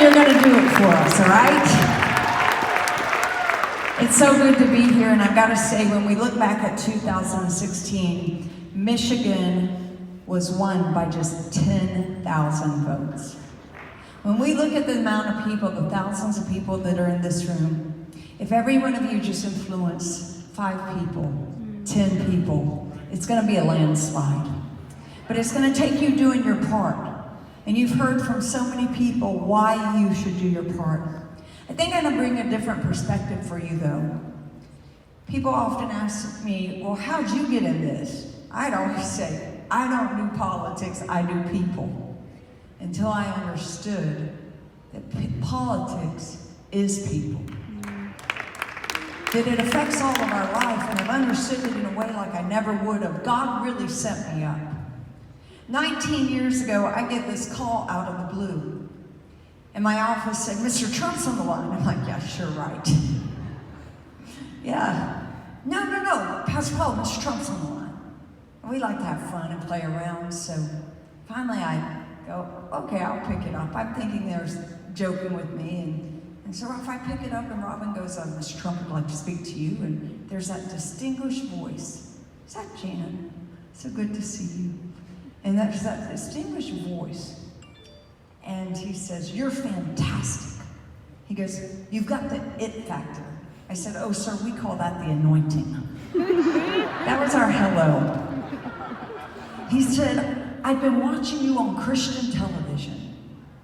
You're going to do it for us, all right? It's so good to be here, and I've got to say, when we look back at 2016, Michigan was won by just 10,000 votes. When we look at the amount of people, the thousands of people that are in this room, if every one of you just influence 5 people, 10 people, it's going to be a landslide. But it's going to take you doing your part. And you've heard from so many people why you should do your part. I think I'm going to bring a different perspective for you, though. People often ask me, well, how'd you get in this? I'd always say, I don't do politics, I do people. Until I understood that politics is people. That it affects all of our life, and I've understood it in a way like I never would have. God really set me up. 19 years ago, I get this call out of the blue. And my office said, Mr. Trump's on the line. I'm like, yeah, sure, right. Yeah. No, Pastor Paula, Mr. Trump's on the line. And we like to have fun and play around, so finally I go, okay, I'll pick it up. I'm thinking there's joking with me, and so if I pick it up and Robin goes, Mr. Trump would like to speak to you, and there's that distinguished voice. Is that Jan? So good to see you. And there's that distinguished voice. And he says, you're fantastic. He goes, you've got the it factor. I said, oh, sir, we call that the anointing. That was our hello. He said, I've been watching you on Christian television.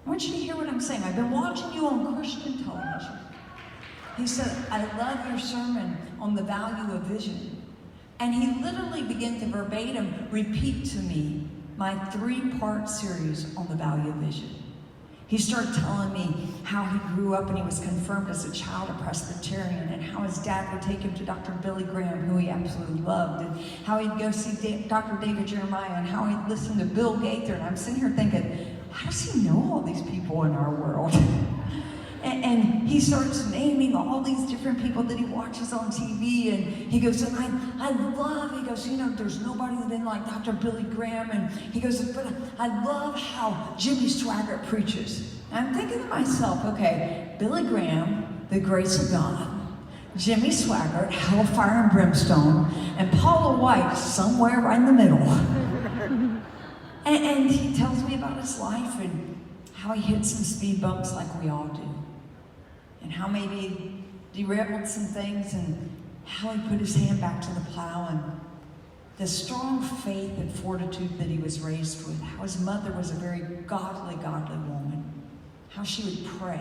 I want you to hear what I'm saying. I've been watching you on Christian television. He said, I love your sermon on the value of vision. And he literally began to verbatim repeat to me my 3-part series on the value of vision. He started telling me how he grew up and he was confirmed as a child of Presbyterian, and how his dad would take him to Dr. Billy Graham, who he absolutely loved, and how he'd go see Dr. David Jeremiah, and how he'd listen to Bill Gaither. And I'm sitting here thinking, how does he know all these people in our world? And he starts naming all these different people that he watches on TV, and he goes, and I love, he goes, you know, there's nobody been like Dr. Billy Graham, and he goes, but I love how Jimmy Swaggart preaches. And I'm thinking to myself, okay, Billy Graham, the grace of God, Jimmy Swaggart, hellfire and brimstone, and Paula White, somewhere right in the middle. and he tells me about his life and how he hit some speed bumps like we all do. And how maybe derailed some things, and how he put his hand back to the plow, and the strong faith and fortitude that he was raised with, how his mother was a very godly woman, how she would pray.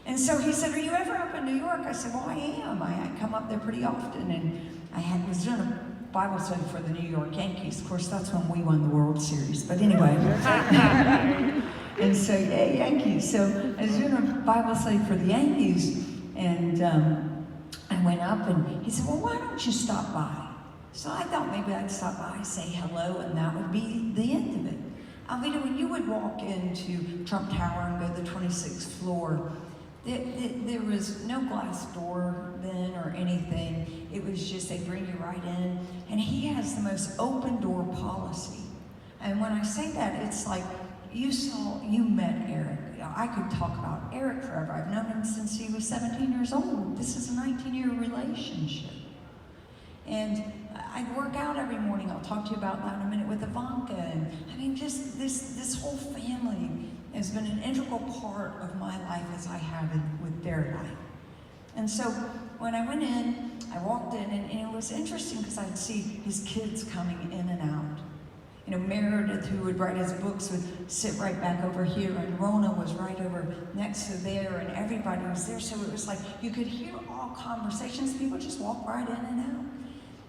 And so he said, are you ever up in New York? I said, well, I am. I come up there pretty often, and I was doing a Bible study for the New York Yankees. Of course, that's when we won the World Series, but anyway. And so, yeah, Yankees. So I was doing a Bible study for the Yankees, and I went up, and he said, well, why don't you stop by? So I thought maybe I'd stop by, say hello, and that would be the end of it. Alvita, when you would walk into Trump Tower and go to the 26th floor, there was no glass door then or anything. It was just, they bring you right in. And he has the most open door policy. And when I say that, it's like, you met Eric. I could talk about Eric forever. I've known him since he was 17 years old. This is a 19-year relationship. And I'd work out every morning. I'll talk to you about that in a minute with Ivanka. And I mean, just this whole family has been an integral part of my life as I have it with their life. And so when I went in, I walked in, and it was interesting because I'd see his kids coming in and out. You know, Meredith, who would write his books, would sit right back over here, and Rona was right over next to there, and everybody was there. So it was like you could hear all conversations. People just walk right in and out.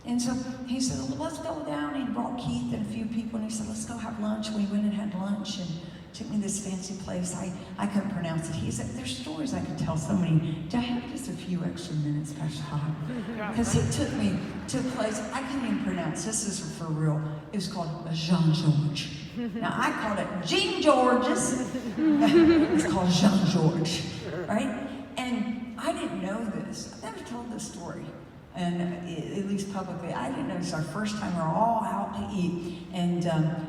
And so he said, well, let's go down. He brought Keith and a few people, and he said, let's go have lunch. We went and had lunch, and took me to this fancy place. I couldn't pronounce it. He said, there's stories I could tell so many. Do I have just a few extra minutes, Pastor Todd? Because he took me to a place I couldn't even pronounce. This is for real. It was called Jean George. Now, I called it Jean George's. It's called Jean George, right? And I didn't know this. I've never told this story. And at least publicly, I didn't know. It's our first time we're all out to eat. And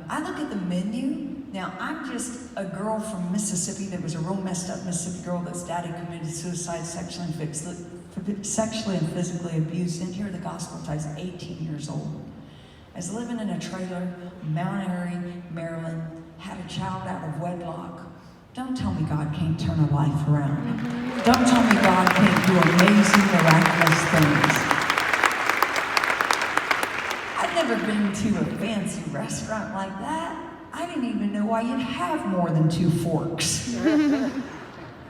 I look at the menu, Now, I'm just a girl from Mississippi that was a real messed up Mississippi girl that's daddy committed suicide, sexually and physically abused. Didn't hear the gospel until I was 18 years old. I was living in a trailer, Mount Airy, Maryland, had a child out of wedlock. Don't tell me God can't turn a life around. Don't tell me God can't do amazing, miraculous things. I've never been to a fancy restaurant like that. I didn't even know why you'd have more than 2 forks.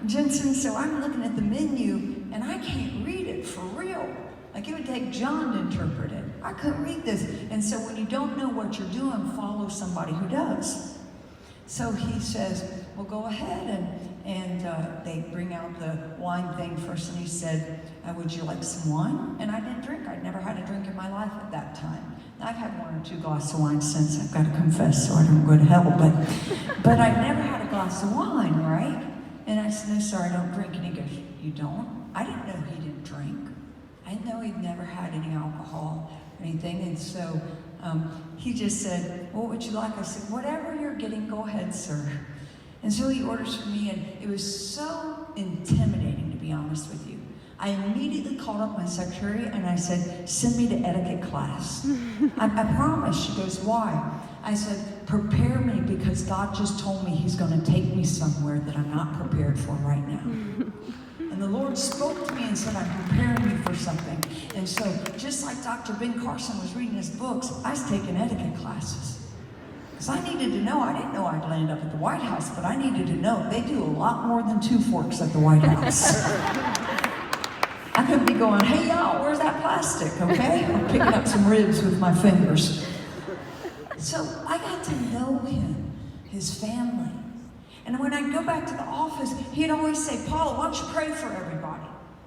Jensen, so I'm looking at the menu, and I can't read it for real. Like, it would take John to interpret it. I couldn't read this. And so when you don't know what you're doing, follow somebody who does. So he says, well, go ahead, and they bring out the wine thing first, and he said, would you like some wine? And I didn't drink. I'd never had a drink in my life at that time. I've had 1 or 2 glasses of wine since, I've got to confess, so I don't go to hell, but I've never had a glass of wine, right? And I said, no, sir, I don't drink. And he goes, you don't? I didn't know he didn't drink. I didn't know he'd never had any alcohol or anything. And so he just said, well, what would you like? I said, whatever you're getting, go ahead, sir. And so he orders for me, and it was so intimidating, to be honest with you. I immediately called up my secretary and I said, send me to etiquette class. I promise. She goes, why? I said, prepare me, because God just told me he's going to take me somewhere that I'm not prepared for right now. And the Lord spoke to me and said, I'm preparing you for something. And so just like Dr. Ben Carson was reading his books, I was taking etiquette classes. Because I needed to know. I didn't know I'd land up at the White House, but I needed to know they do a lot more than 2 forks at the White House. I could be going, hey y'all, where's that plastic, okay? I'm picking up some ribs with my fingers. So I got to know him, his family. And when I'd go back to the office, he'd always say, Paula, why don't you pray for everybody?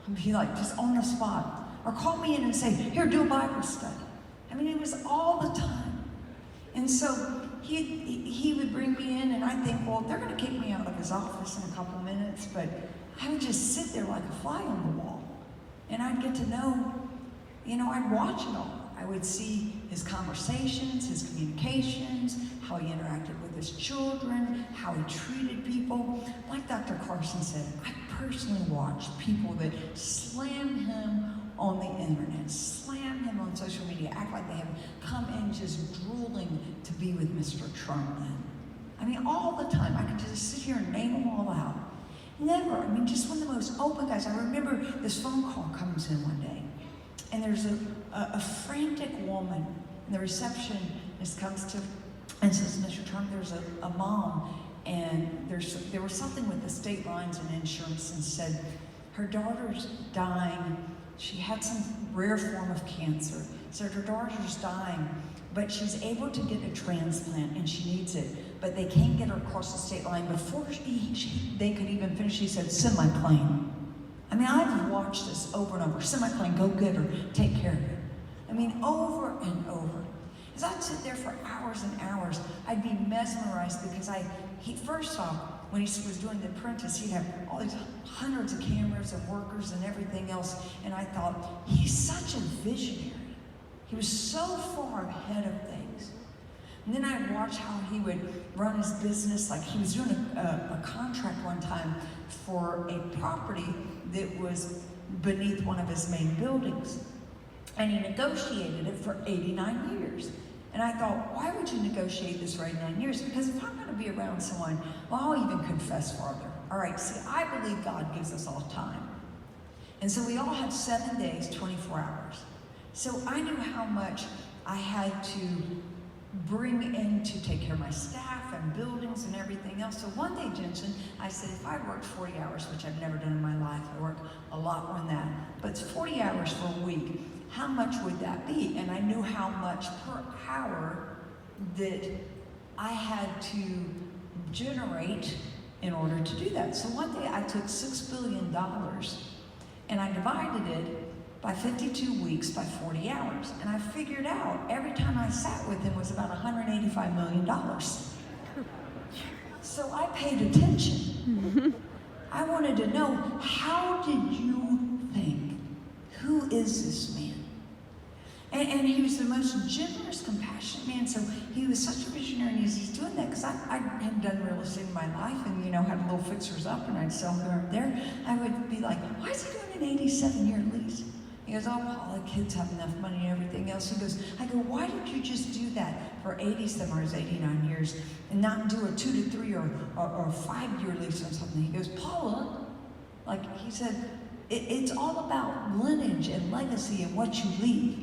And be like, just on the spot. Or call me in and say, here, do a Bible study. I mean, it was all the time. And so he would bring me in, and I'd think, well, they're going to kick me out of his office in a couple minutes, but I would just sit there like a fly on the wall. And I'd get to know, I'd watch it all. I would see his conversations, his communications, how he interacted with his children, how he treated people. Like Dr. Carson said, I personally watched people that slam him on the internet, slam him on social media, act like they have come in just drooling to be with Mr. Trump then. I mean, all the time. I could just sit here and name them all out. Never. I mean, just one of the most open guys. I remember this phone call comes in one day, and there's a frantic woman, and the receptionist comes to and says, Mr. Trump, there's a mom, and there was something with the state lines and insurance, and said her daughter's dying. She had some rare form of cancer. So her daughter's dying, but she's able to get a transplant, and she needs it. But they can't get her across the state line. Before they could even finish, she said, send my plane. I mean, I've watched this over and over. Send my plane, go get her, take care of her. I mean, over and over. As I'd sit there for hours and hours, I'd be mesmerized because first off, when he was doing The Apprentice, he'd have all these hundreds of cameras and workers and everything else. And I thought, he's such a visionary. He was so far ahead of things. And then I'd watch how he would run his business. Like, he was doing a contract one time for a property that was beneath one of his main buildings. And he negotiated it for 89 years. And I thought, why would you negotiate this for 89 years? Because if I'm going to be around someone, well, I'll even confess farther. All right, see, I believe God gives us all time. And so we all had 7 days, 24 hours. So I knew how much I had to bring in to take care of my staff and buildings and everything else. So one day, Jensen, I said, if I worked 40 hours, which I've never done in my life, I work a lot more than that, but it's 40 hours for a week, how much would that be? And I knew how much per hour that I had to generate in order to do that. So one day I took $6 billion and I divided it by 52 weeks by 40 hours. And I figured out every time I sat with him was about $185 million. So I paid attention. I wanted to know, how did you think? Who is this man? And he was the most generous, compassionate man. So he was such a visionary, and he's doing that because I hadn't done real estate in my life, and had a little fixers up, and I'd sell here and there. I would be like, why is he doing an 87-year lease? He goes, oh, Paula, kids have enough money and everything else. He goes, I go, why did you just do that for 87 or 89 years and not do a 2 to 3 or 5-year lease or something? He goes, Paula, he said, it's all about lineage and legacy and what you leave.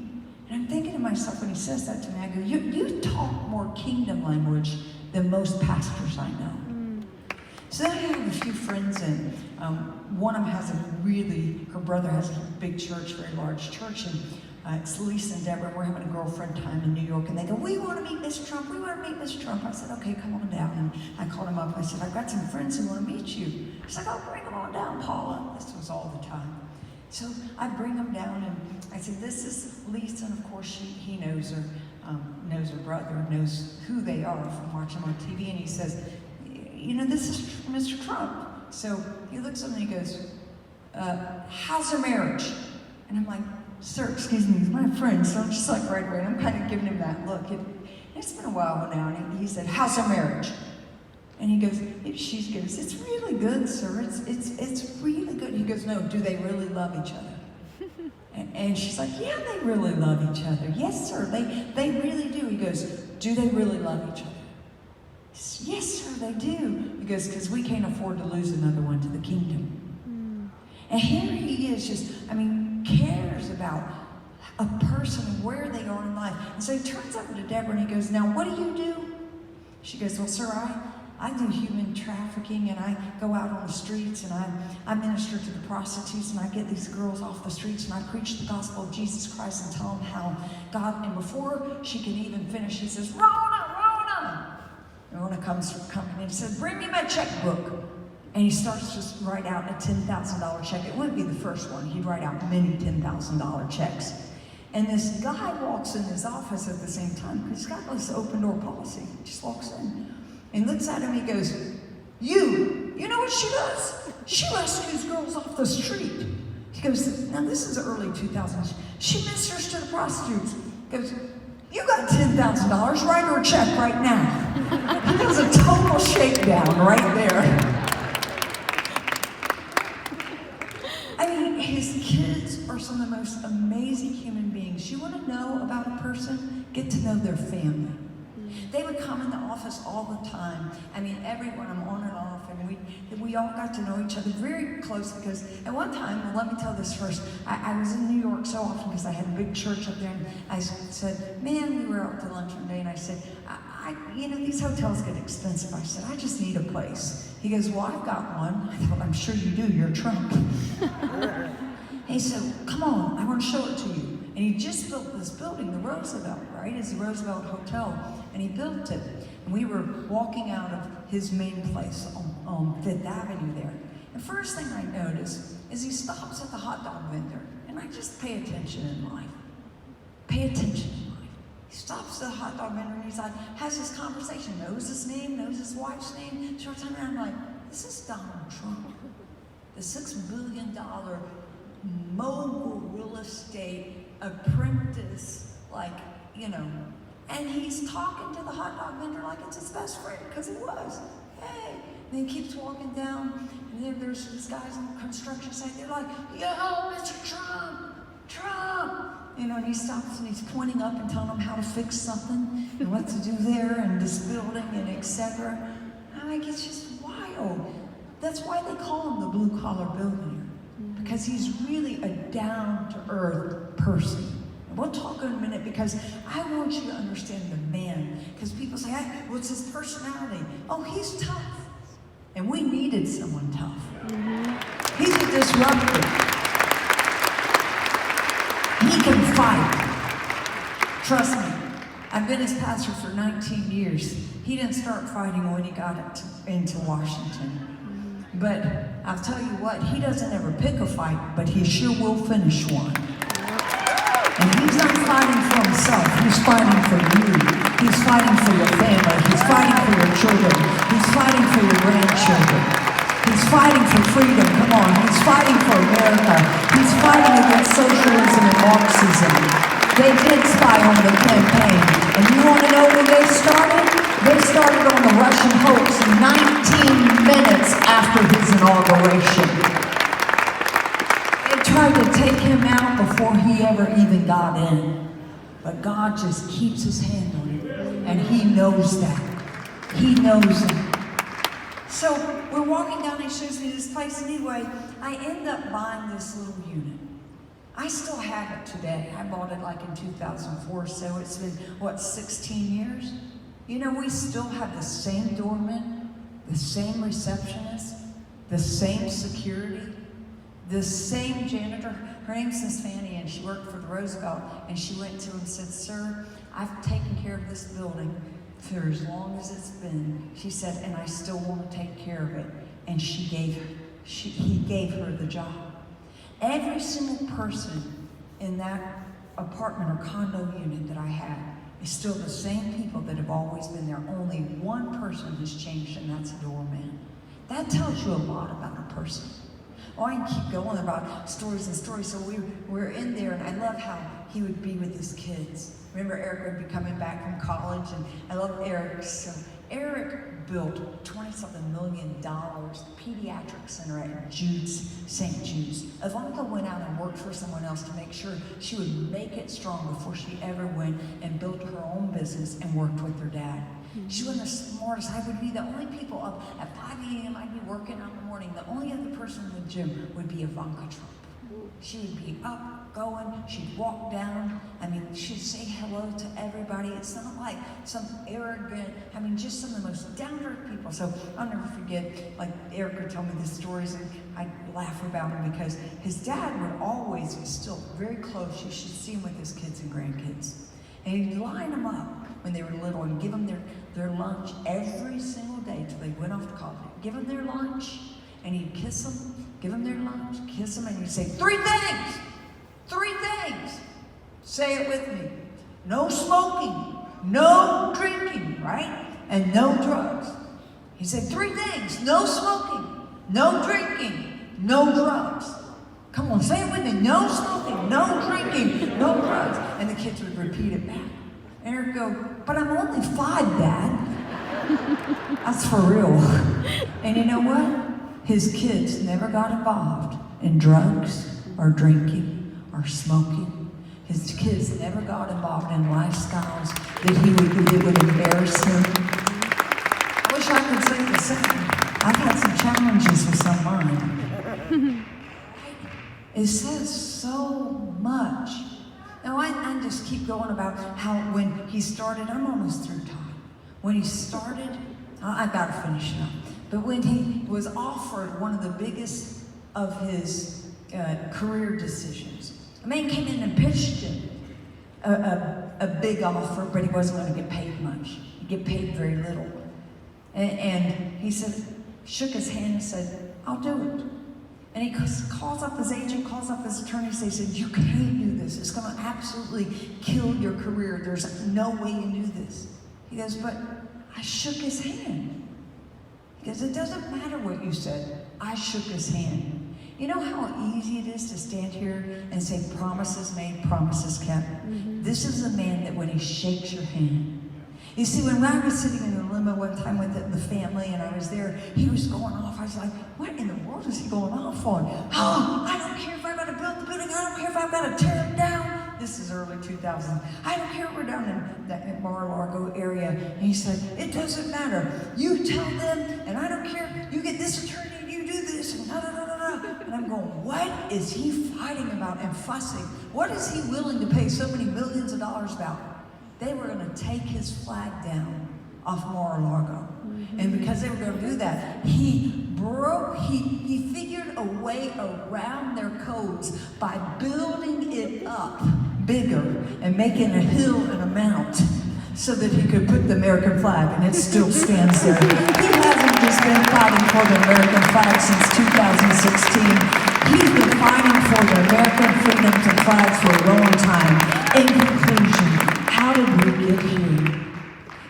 And I'm thinking to myself when he says that to me, I go, you talk more kingdom language than most pastors I know. So then I have a few friends, and one of them has her brother has a big church, very large church, and it's Lisa and Deborah, and we're having a girlfriend time in New York, and they go, we want to meet Miss Trump, we want to meet Miss Trump. I said, okay, come on down. And I called him up, and I said, I've got some friends who want to meet you. He's like, oh, bring them on down, Paula. This was all the time. So I bring them down, and I said, this is Lisa, and of course he knows her brother, knows who they are from watching them on TV, and he says, this is Mr. Trump. So he looks at me and he goes, how's her marriage? And I'm like, sir, excuse me, he's my friend. So I'm just like right away, I'm kind of giving him that look. It's been a while now, and he said, how's her marriage? And he goes, she goes, it's really good, sir. It's really good. He goes, no, do they really love each other? And she's like, yeah, they really love each other. Yes, sir, they really do. He goes, do they really love each other? Yes, sir, they do. He goes, because we can't afford to lose another one to the kingdom. And here he is, cares about a person and where they are in life. And so he turns over to Deborah and he goes, now, what do you do? She goes, well, sir, I do human trafficking, and I go out on the streets, and I minister to the prostitutes, and I get these girls off the streets, and I preach the gospel of Jesus Christ and tell them how God, and before she can even finish, he says, Rona comes and he said, bring me my checkbook. And he starts to write out a $10,000 check. It wouldn't be the first one. He'd write out many $10,000 checks. And this guy walks in his office at the same time, because he's got this open door policy. He just walks in and looks at him. He goes, you know what she does? She rescues girls off the street. He goes, now this is the early 2000s. She ministers to the prostitutes. He goes, you got $10,000, write her a check right now. He does a total shakedown right there. His kids are some of the most amazing human beings. You want to know about a person? Get to know their family. They would come in the office all the time. Everyone, I'm on and off, and we all got to know each other very close, because at one time, well, let me tell this first, I was in New York so often because I had a big church up there, and I said, man, we were out to lunch one day, and I said, these hotels get expensive. I said, I just need a place. He goes, well, I've got one. I thought, I'm sure you do, you're Trump. He said, come on, I want to show it to you. And he just built this building, the Roosevelt, right? It's the Roosevelt Hotel. And he built it. And we were walking out of his main place on Fifth Avenue there. The first thing I noticed is he stops at the hot dog vendor. And I just pay attention in life. Pay attention in life. He stops at the hot dog vendor and he's like, has this conversation, knows his name, knows his wife's name. Short time around, I'm like, this is Donald Trump. The $6 billion mogul real estate apprentice, and he's talking to the hot dog vendor like it's his best friend, because he was. Hey, and then he keeps walking down, and then there's these guys on the construction site, they're like, yo, Mr. Trump, and he stops and he's pointing up and telling them how to fix something, and what to do there, and this building, and etc. It's just wild. That's why they call him the blue-collar billionaire, because he's really a down-to-earth person. And we'll talk in a minute, because I want you to understand the man. Because people say, what's his personality? Oh, he's tough. And we needed someone tough. He's a disruptor. He can fight. Trust me. I've been his pastor for 19 years. He didn't start fighting when he got into Washington. But I'll tell you what, he doesn't ever pick a fight, but he sure will finish one. And he's not fighting for himself, he's fighting for you. He's fighting for your family, he's fighting for your children, he's fighting for your grandchildren. He's fighting for freedom, come on, he's fighting for America. He's fighting against socialism and Marxism. They did spy on the campaign. And you want to know when they started? They started on the Russian hoax 19 minutes after his inauguration. They tried to take him out before he ever even got in. But God just keeps his hand on him. And he knows that. He knows that. So we're walking down, he shows me this place. Anyway, I end up buying this little unit. I still have it today. I bought it like in 2004, so it's been, 16 years? You know, we still have the same doorman, the same receptionist, the same security, the same janitor. Her name's Miss Fanny, and she worked for the Roosevelt, and she went to him and said, "Sir, I've taken care of this building for as long as it's been." She said, "and I still want to take care of it." And he gave her the job. Every single person in that apartment or condo unit that I have is still the same people that have always been there. Only one person has changed, and that's a doorman. That tells you a lot about a person. Oh, I can keep going about stories and stories. So we're in there, and I love how he would be with his kids. Remember, Eric would be coming back from college, and I love Eric. So Eric built $20-something million pediatric center at St. Jude's. Ivanka went out and worked for someone else to make sure she would make it strong before she ever went and built her own business and worked with her dad. She wasn't the smartest. I would be the only people up at 5 a.m. I'd be working out in the morning. The only other person in the gym would be Ivanka Trump. She would be up, going, she'd walk down. I mean, she'd say hello to everybody. It's not like some arrogant, just some of the most down-to-earth people. So I'll never forget, like Eric would tell me these stories, and I'd laugh about him because his dad would always be still very close. You should see him with his kids and grandkids. And he'd line them up when they were little and give them their lunch every single day till they went off to college. Give them their lunch, and he'd kiss them, give them their lunch, kiss them, and he'd say, "3 things! 3 things! Say it with me. No smoking, no drinking," right? "And no drugs." He said 3 things: no smoking, no drinking, no drugs. Come on, say it with me. No smoking, no drinking, no drugs. And the kids would repeat it back. And Eric would go, "But I'm only 5, Dad." That's for real. And you know what? His kids never got involved in drugs or drinking or smoking. His kids never got involved in lifestyles that would embarrass him. I wish I could say the same. I've had some challenges with some mine. It says so much. Now, I just keep going about how when he started, I'm almost through time. When he started, I gotta finish up. But when he was offered one of the biggest of his career decisions, a man came in and pitched him a big offer, but he wasn't going to get paid much. He'd get paid very little. And he said, shook his hand and said, "I'll do it." And he calls up his agent, calls up his attorney, and says, "You can't do this. It's going to absolutely kill your career. There's no way you do this." He goes, "But I shook his hand." He goes, "It doesn't matter what you said. I shook his hand." You know how easy it is to stand here and say promises made, promises kept? Mm-hmm. This is a man that when he shakes your hand. You see, when I was sitting in the limo one time with the family and I was there, he was going off. I was like, what in the world is he going off on? "Oh, I don't care if I've got to build the building. I don't care if I've got to tear it down." This is early 2000. "I don't care if we're down in that Mar-a-Lago area." And he said, "It doesn't matter. You tell them, and I don't care. You get this attorney, you do this, and da da da da da." And I'm going, what is he fighting about and fussing? What is he willing to pay so many millions of dollars about? They were going to take his flag down off Mar-a-Lago. Mm-hmm. And because they were going to do that, he figured a way around their codes by building it up bigger and making a hill and a mount so that he could put the American flag, and it still stands there. He hasn't just been fighting for the American flag since 2016. He's been fighting for the American freedoms and flags for a long time. In conclusion, how did we get here?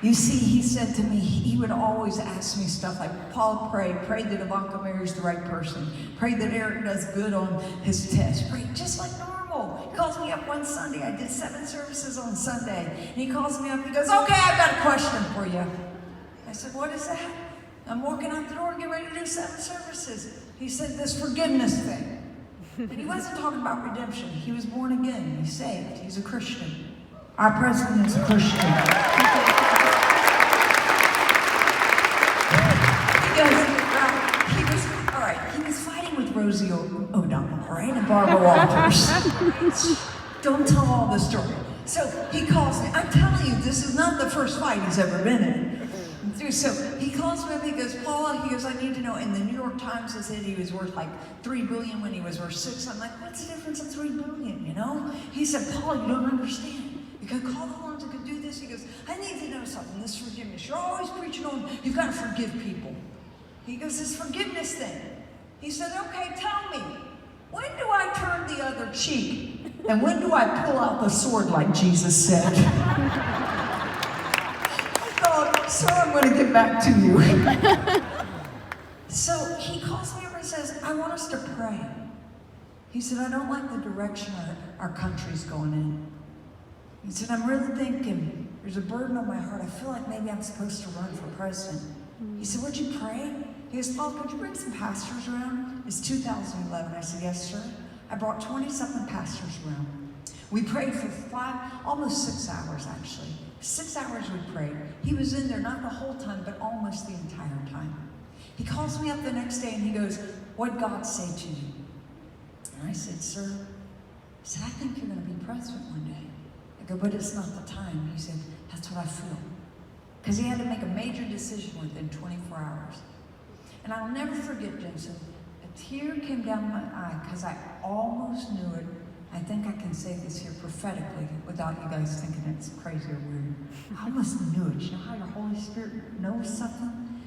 You see, he said to me, he would always ask me stuff like, "Paul, pray that Ivanka marries the right person. Pray that Eric does good on his test. Pray," just like normal. He calls me up one Sunday. I did 7 services on Sunday. And he calls me up. He goes, okay, I've got a question for you. I said, what is that? I'm walking out the door and getting ready to do 7 services. He said, this forgiveness thing. And he wasn't talking about redemption. He was born again. He's saved. He's a Christian. Our president is a Christian. He was fighting with Rosie O'Donnell, right? And Barbara Walters. Don't tell all the story. So he calls me. I'm telling you, this is not the first fight he's ever been in. So he calls me up, he goes, Paula, he goes, I need to know. In the New York Times, they said he was worth like $3 billion when he was worth 6. I'm like, what's the difference in $3 billion, you know? He said, Paula, you don't understand. You could call the ones that could do this. He goes, I need to know something, this forgiveness. You're always preaching on, you've got to forgive people. He goes, this forgiveness thing. He said, okay, tell me, when do I turn the other cheek? And when do I pull out the sword like Jesus said? So I'm going to get back to you. So he calls me over and says, I want us to pray. He said, I don't like the direction our country's going in. He said, I'm really thinking, there's a burden on my heart. I feel like maybe I'm supposed to run for president. He said, would you pray? He goes, Paul, could you bring some pastors around? It's 2011. I said, yes, sir. I brought 20-something pastors around. We prayed for almost 6 hours, actually. 6 hours we prayed. He was in there, not the whole time, but almost the entire time. He calls me up the next day and he goes, what'd God say to you? And I said, sir, he said, I think you're going to be president one day. I go, but it's not the time. He said, that's what I feel. Because he had to make a major decision within 24 hours. And I'll never forget, Jensen, a tear came down my eye because I almost knew it. I think I can say this here prophetically without you guys thinking it's crazy or weird. I almost knew it. You know how your Holy Spirit knows something?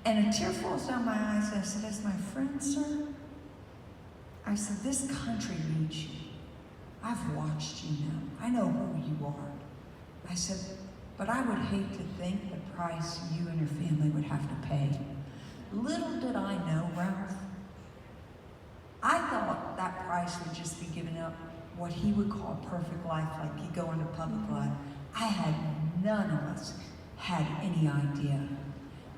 And a tear falls down my eyes and I said, as my friend, sir, I said, this country needs you. I've watched you now. I know who you are. I said, but I would hate to think the price you and your family would have to pay. Little did I know, Ralph, I thought that price would just be giving up what he would call a perfect life, like you go into public life. None of us had any idea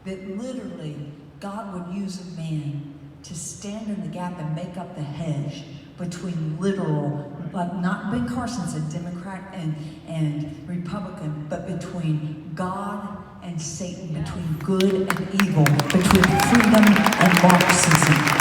that literally God would use a man to stand in the gap and make up the hedge between literal, like not Ben Carson's a Democrat and Republican, but between God and Satan, between good and evil, between freedom and Marxism.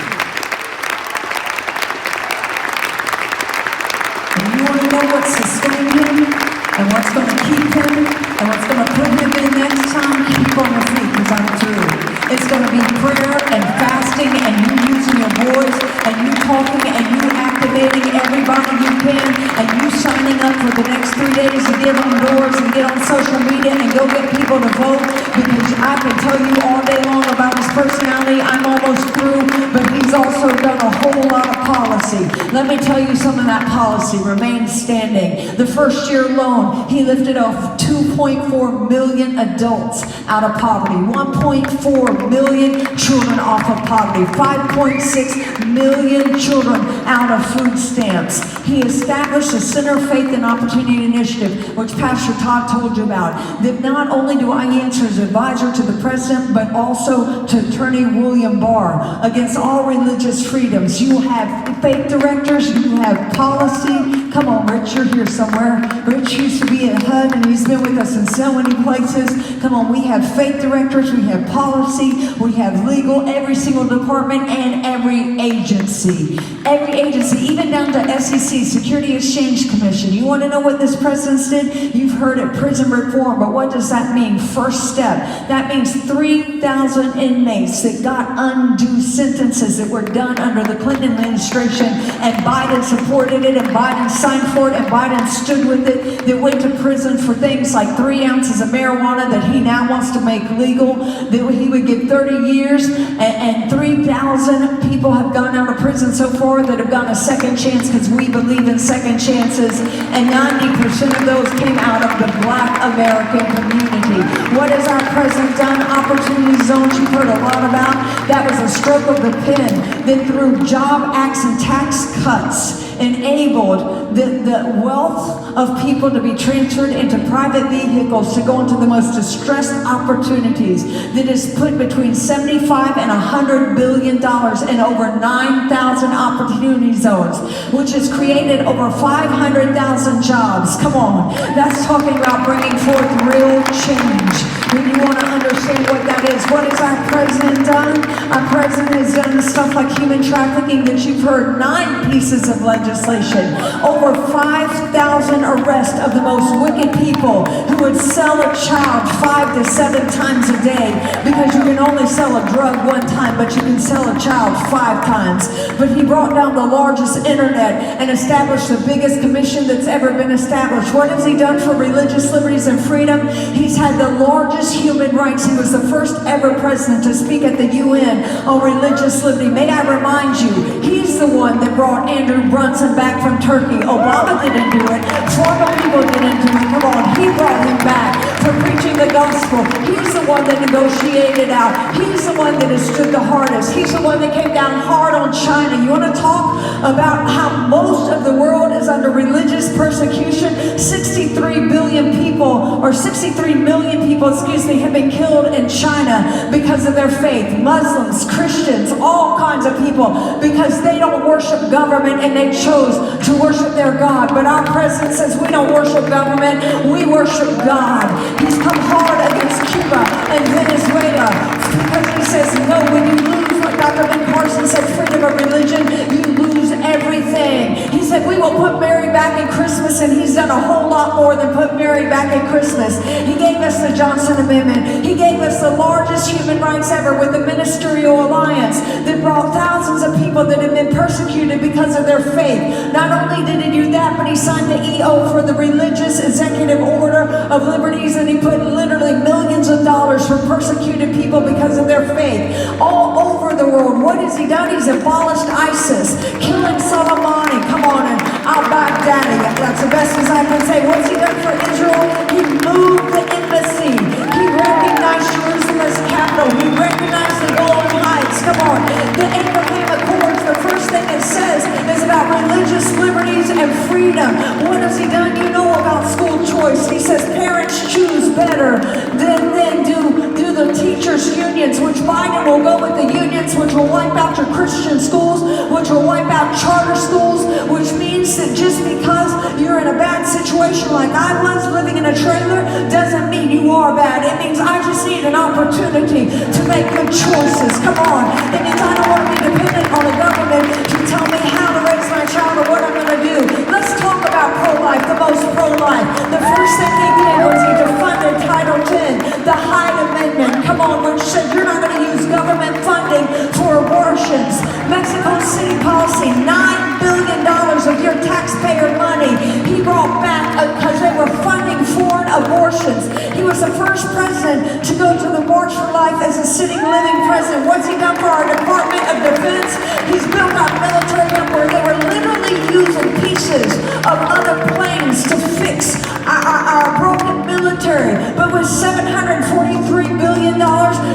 What's sustaining him and what's going to keep him and what's going to put him in next time, keep on your feet because I'm through. It's going to be prayer and fasting and you using your voice and you talking and you activating everybody you can and you signing up for the next 3 days to get on doors and get on social media and go get people to vote, because I can tell you all day long about his personality. I'm almost through, but he's also done a whole lot of policy. Let me tell you some of that policy remains standing. The first year alone, he lifted off 2.4 million adults out of poverty, 1.4 million children off of poverty, 5.6 million children out of food stamps. He established a Center of Faith and Opportunity Initiative, which Pastor Todd told you about, that not only do I answer as advisor to the president, but also to Attorney William Barr against all religious freedoms. You have faith directors, you have policy. Come on, Rich, you're here somewhere. Rich used to be at HUD and he's been with us in so many places. Come on, we have faith directors, we have policy, we have legal, every single department and every agency. Every agency, even down to SEC, Security Exchange Commission. You want to know what this president did? You've heard it, prison reform, but what does that mean? First step. That means 3,000 inmates that got undue sentences that were done under the Clinton administration, and Biden supported it, and Biden signed for it, and Biden stood with it, that went to prison for things like 3 ounces of marijuana that he now wants to make legal, that he would get 30 years, and 3,000 people have gone out of prison so far that have gotten a second chance because we believe in second chances, and 90% of those came out of the Black American community. What has our president done? Opportunity zones, you've heard a lot about. That was a stroke of the pen. Then through job acts and tax cuts, enabled the wealth of people to be transferred into private vehicles to go into the most distressed opportunities, that has put between 75 and 100 billion dollars in over 9,000 opportunity zones, which has created over 500,000 jobs. Come on, that's talking about bringing forth real change. When you want to understand what that is, what has our president done? Our president has done stuff like human trafficking that you've heard, 9 pieces of legislation, over 5,000 arrests of the most wicked people who would sell a child 5 to 7 times a day, because you can only sell a drug 1 time, but you can sell a child 5 times. But he brought down the largest internet and established the biggest commission that's ever been established. What has he done for religious liberties and freedom? He's had the largest human rights. He was the first ever president to speak at the UN on religious liberty. May I remind you, he's the one that brought Andrew Brunson back from Turkey. Obama didn't do it. Former people didn't do it. Come on, he brought him back for preaching the gospel. He's the one that negotiated out. He's the one that has stood the hardest. He's the one that came down hard on China. You want to talk about how most of the world is under religious persecution? 63 billion people, or 63 million people, have been killed in China because of their faith. Muslims, Christians, all kinds of people, because they don't worship government and they chose to worship their God. But our president says we don't worship government, we worship God. He's come hard against Cuba and Venezuela because he says, no, when you lose, like Dr. Ben Carson said, freedom of religion, you lose everything. He said, we will put Mary back in Christmas, and he's done a whole lot more than put Mary back in Christmas. He gave us the Johnson Amendment. He gave us the largest human rights ever with the Ministerial Alliance that brought thousands of people that have been persecuted because of their faith. Not only did he do that, but he signed the EO for the Religious Executive Order of Liberties, and he put literally millions of dollars for persecuted people because of their faith. All over the world, what has he done? He's abolished ISIS, killing Soleimani. Come on, and al-Baghdadi. That's the best as I can say. What's he done for Israel? He moved the embassy. He recognized Jerusalem as capital. He recognized the Golan Heights. Come on. The Abraham Accords, the first thing it says is about religious liberties and freedom. What has he done? You know about school choice. He says parents choose better than do the teachers' unions, which Biden will go with the unions, which will wipe out your Christian schools, which will wipe out charter schools, which means that just because you're in a bad situation like I was, living in a trailer, doesn't mean you are bad. It means I just need an opportunity to make good choices. Come on. It means I don't want to be dependent on the government to tell me how to raise my child or what I'm going to do. Let's talk about pro-life, the most pro-life. The first thing he did was he defunded Title 10, the Hyde Amendment, come on, which said you're not going to use government funding for abortions. Mexico City policy, $9 billion of your taxpayer money he brought back because they were funding foreign abortions. He was the first president to go to the March for Life as a sitting living president. What's he done for our Department of Defense? He's built our military up where they were literally using pieces of other planes to fix our broken military. But with $743 billion,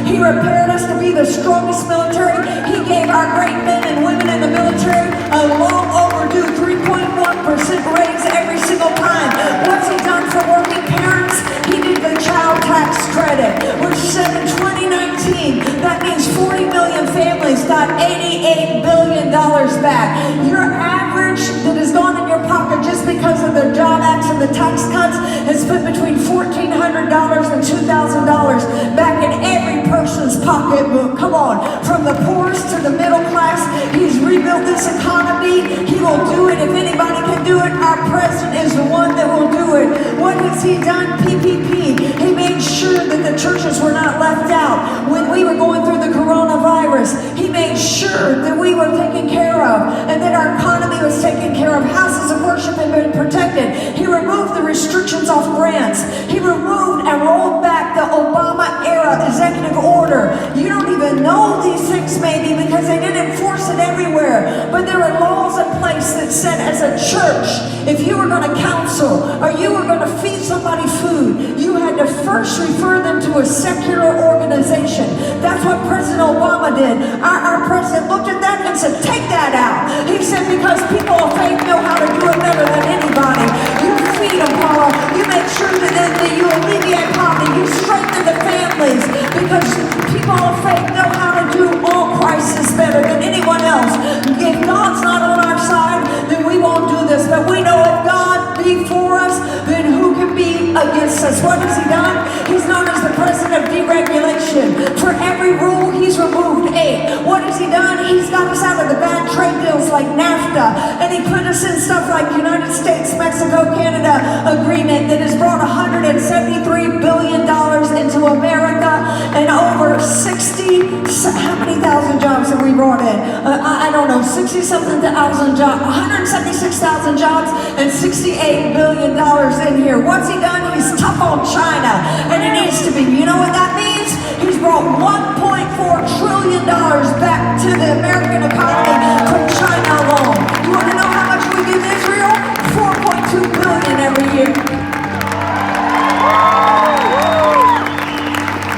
he repaired us to be the strongest military. He gave our great men and women in the military a long overdue 3.1% raise every single time. What's he done for working parents? He did the child tax credit, which said in 2019, that means 40 million families got $88 billion back. Your average that has gone in your pocket just because of the job acts and the tax cuts has put between $1,400 and $2,000 back in every person's pocketbook. Come on, from the poorest to the middle class, he's rebuilt this economy. He will do it. If anybody can do it, our president is the one that will do it. What has he done? PPP. He made sure that the churches were not left out. When we were going through the coronavirus, he made sure that we were taken care of and that our economy was taken care of. Houses of worship had been protected. He removed the restrictions off grants. He removed and rolled back the Obama-era executive order. You don't even know these things maybe because they didn't enforce it everywhere. But there were laws in place that said as a church, if you were going to counsel or you were going to feed somebody food, you had to first refer them to a secular organization. That's what President Obama did. Our president looked at that and said, take that out. He said, because people of faith know agreements like NAFTA, and he put us in stuff like United States, Mexico, Canada agreement that has brought $173 billion into America and over 60, how many thousand jobs have we brought in? I don't know, 60-something thousand jobs, 176,000 jobs and $68 billion in here. What's he done? He's tough on China, and he needs to be. You know what that means? He's brought $1.4 trillion back to the American economy from China alone. You want to know how much we give Israel? $4.2 billion every year.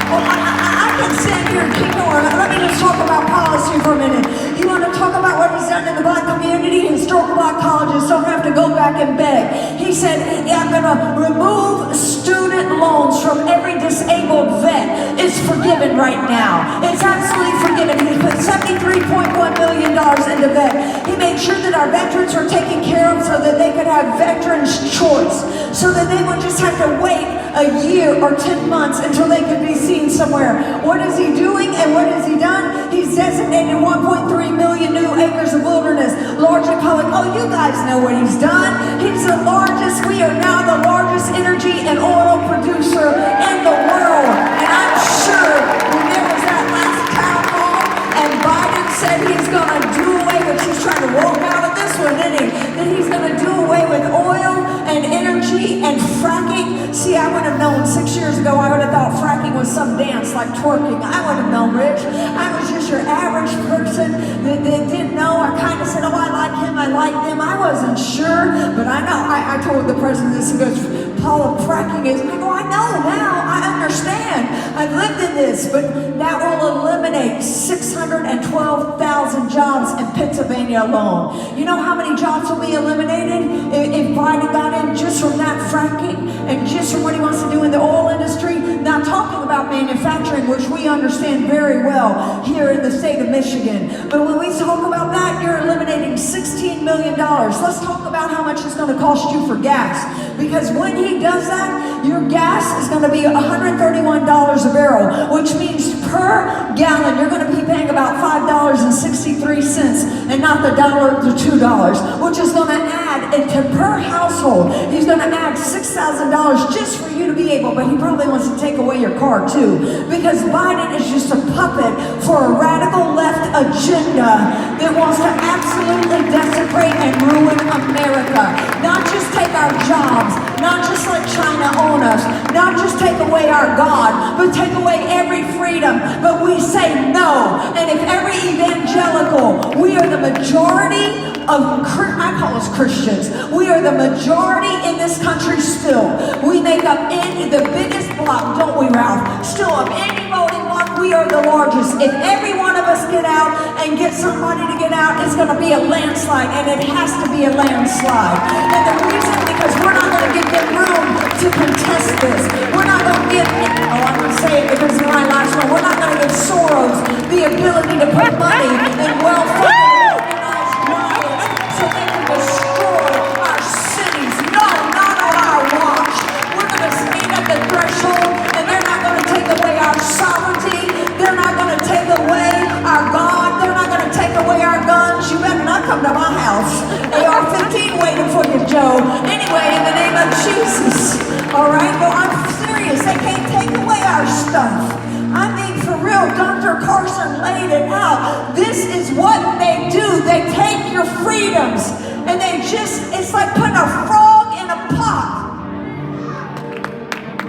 Well, I can stand here and keep going. Let me just talk about policy for a minute. You want to talk about what he's done in the black community? Historical black colleges don't have to go back and beg. He said, yeah, I'm going to remove student loans from every disabled vet. It's forgiven right now. It's absolutely forgiven. He put $73.1 million into vet. He made sure that our veterans were taken care of so that they could have veterans choice, so that they would just have to wait a year or 10 months until they could be seen somewhere. What is he doing and what has he done? He's designated 1.3 million new acres of wilderness, largely public. Oh, you guys know what he's done. He's the largest, we are now the largest energy and oil producer in the world. And I'm sure when there was that last town hall and Biden said he's going to do away with, he's trying to walk out of this one, isn't he? That he's going to do away with oil and energy and fracking. See, I would have known 6 years ago, I would have thought fracking was some dance like twerking. I would have known, Rich. I was just your average person that didn't know. I kind of said, oh, I like him, I like them. I wasn't sure, but I know. I told the president this, he goes, Paula, fracking is, I go, I know now, I understand. I've lived in this, but that will eliminate 612,000 jobs in Pennsylvania alone. You know how many jobs will be eliminated if Biden got in just from that fracking and just from what he wants to do in the oil industry? Not talking about manufacturing, which we understand very well here in the state of Michigan. But when we talk about that, you're eliminating $16 million. Let's talk about how much it's going to cost you for gas. Because when he does that, your gas is going to be $131 a barrel, which means per gallon, you're going to be paying about $5.63 and not the $1 to $2, which is going to add into per household. He's going to add $6,000 just for you to be able, but he probably wants to take away your car too, because Biden is just a puppet for a radical left agenda that wants to absolutely desecrate and ruin America. Not just take our jobs, not just let China own us, not just take away our God, but take away every freedom. But we say no. And if every evangelical, we are the majority of, I call us Christians, we are the majority in this country still. We make up the biggest block, don't we, Ralph? Still of any voting block, we are the largest. If every one of us get out and get somebody to get out, it's going to be a landslide, and it has to be a landslide. And the reason, because we're not going to give them room to contest this. We're not going to give, I'm going to say it because it's my last one, we're not going to give Soros the ability to put money in well-funded organized riots so they can destroy our cities. No, not on our watch. We're going to stand at the threshold, and they're not going to take away our sovereignty. They're not going to take away our God. They're not going to take away our guns. You better not come to my house. AR-15 waiting for you, Joe. Anyway, in the name of Jesus. All right? No, I'm serious. They can't take away our stuff. I mean, for real, Dr. Carson laid it out. This is what they do. They take your freedoms, and they just, it's like putting a frog in a pot.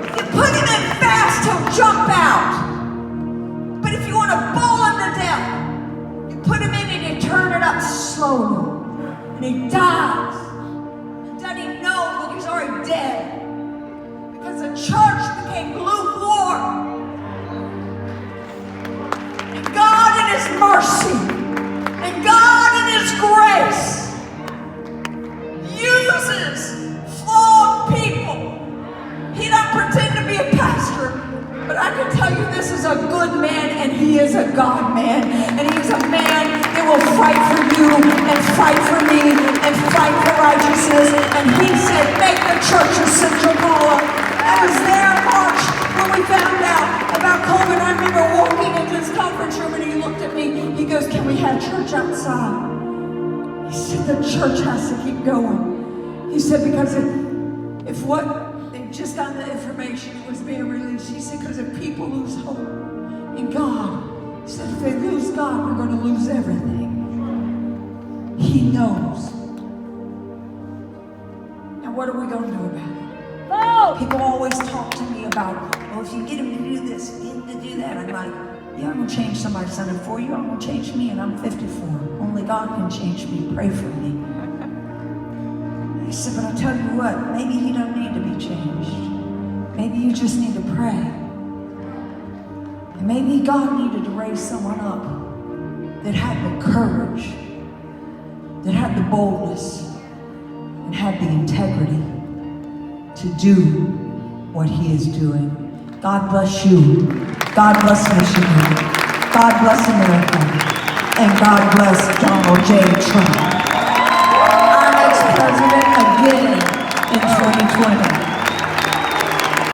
If you put him in fast, he'll jump out. But if you want to bowl him to death, you put him in and you turn it up slowly. And he dies. Doesn't he know that he's already dead? Because the church became lukewarm. And God in His mercy, and God in His grace, uses flawed people. He doesn't pretend to be a pastor, but I can tell you this is a good man, and he is a God man. And he's a man that will fight for you, and fight for me, and fight for righteousness. And he said, make the church essential, Paula. I was there in March when we found out about COVID. I remember walking into this conference room, and he looked at me. He goes, can we have church outside? He said the church has to keep going. He said because if what, just on the information was being released, he said because if people lose hope in God, he said if they lose God, we're going to lose everything. He knows. Now what are we going to do about it? People always talk to me about, well, if you get him to do this, get him to do that. I'm like, yeah, I'm going to change somebody's son for you. I'm going to change me, and I'm 54. Only God can change me. Pray for me. He said, but I tell you what, maybe you don't need to be changed. Maybe you just need to pray. And maybe God needed to raise someone up that had the courage, that had the boldness, and had the integrity to do what he is doing. God bless you. God bless Michigan. God bless America. And God bless Donald J. Trump, our next president again in 2020.